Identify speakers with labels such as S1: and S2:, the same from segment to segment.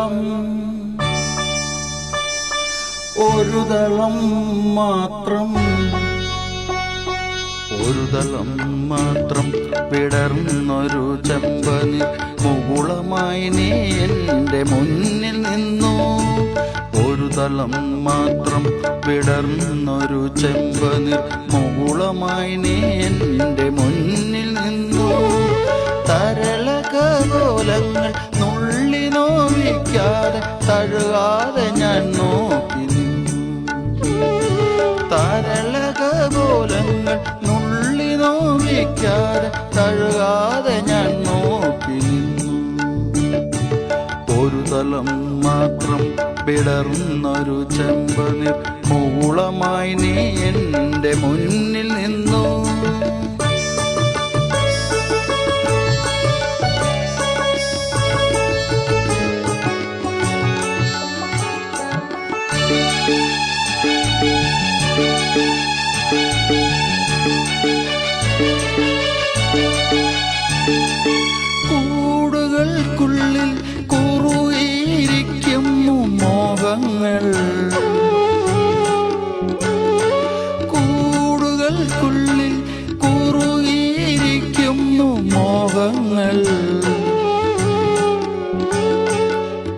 S1: തളം ഒരു തളം മാത്രം വിടർന്നൊരു ചെമ്പനി മുകുളമായി നീ എൻ്റെ മുന്നിൽ നിന്നു. ഒരു തളം മാത്രം വിടർന്നൊരു ചെമ്പനി മുകുളമായി നീ എൻ്റെ മുന്നിൽ നിന്നു. തരളകോലങ്ങൾ നുള്ളി നോവിക്കാതെ തഴുകാതെ ഞാൻ നോക്കി നിന്നു. തരളകോലങ്ങൾ നുള്ളി നോവിക്കാതെ തഴുകാതെ ഞാൻ നോക്കി നിന്നു. ഒരു തലം മാത്രം വിടർന്നൊരു ചെമ്പനി മുകുളമായി നീ എൻ്റെ മുന്നിൽ നിന്നു. കൂടുകൾക്കുള്ളിൽ കുറുകിയിരിക്കുന്നു മോഹങ്ങൾ. കൂടുകൾക്കുള്ളിൽ കുറുകിയിരിക്കുന്നു മോഹങ്ങൾ.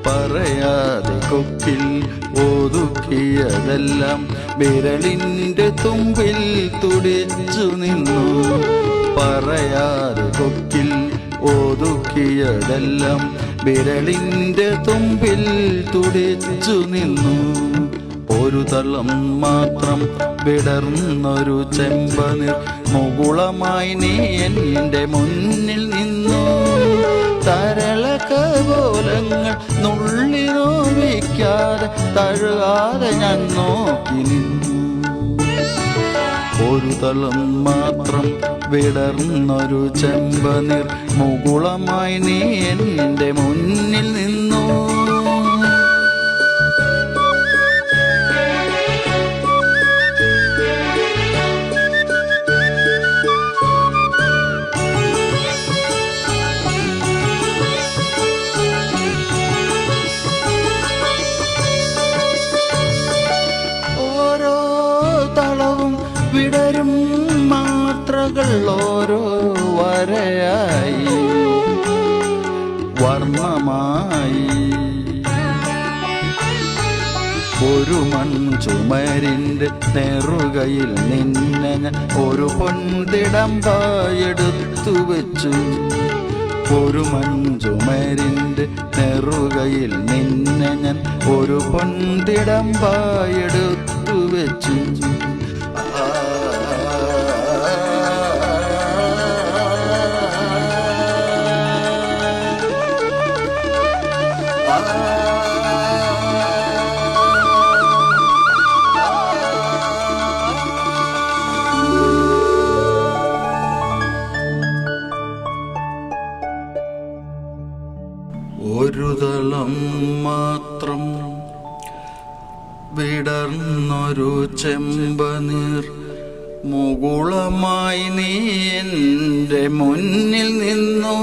S1: പറയാതെ കൊക്കിൽ ഒതുക്കിയതെല്ലാം വിരലിൻ്റെ തുമ്പിൽ തുടിച്ചു നിന്നു. പറയാതെ കൊക്കിൽ ഒതുക്കിയതെല്ലാം വിരലിൻ്റെ തുമ്പിൽ തുടിച്ചു നിന്നു. ഒരു തളം മാത്രം വിടർന്നൊരു ചെമ്പനിർ മുകുളമായി നീ എൻ്റെ മുന്നിൽ നിന്നു. തരളകോലങ്ങൾ നുള്ളി നോവിക്കാതെ തഴുകാതെ ഞാൻ നോക്കി നിന്നു. ഒരു തളം മാത്രം വിടർന്നൊരു ചെമ്പനിർ മുകുളമായി നീ എൻ്റെ മുന്നിൽ നിന്നു. ഓരോ തളവും വിടരും മാത്രകൾ ഓരോ വരയായി വർണ്ണമായി. ഒരു മൺചുമരിൻ്റെ നെറുകയിൽ നിന്നെ ഞാൻ ഒരു പൊൻതിടമ്പായെടുത്തു വെച്ചു. ഒരു മൺചുമരിൻ്റെ നെറുകയിൽ നിന്നെ ഞാൻ ഒരു പൊൻതിടമ്പായെടുത്തു വെച്ചു. ഒരു തളം മാത്രം വിടർന്നൊരു ചെമ്പനിർ മുകുളമായി നീ എൻ്റെ മുന്നിൽ നിന്നു.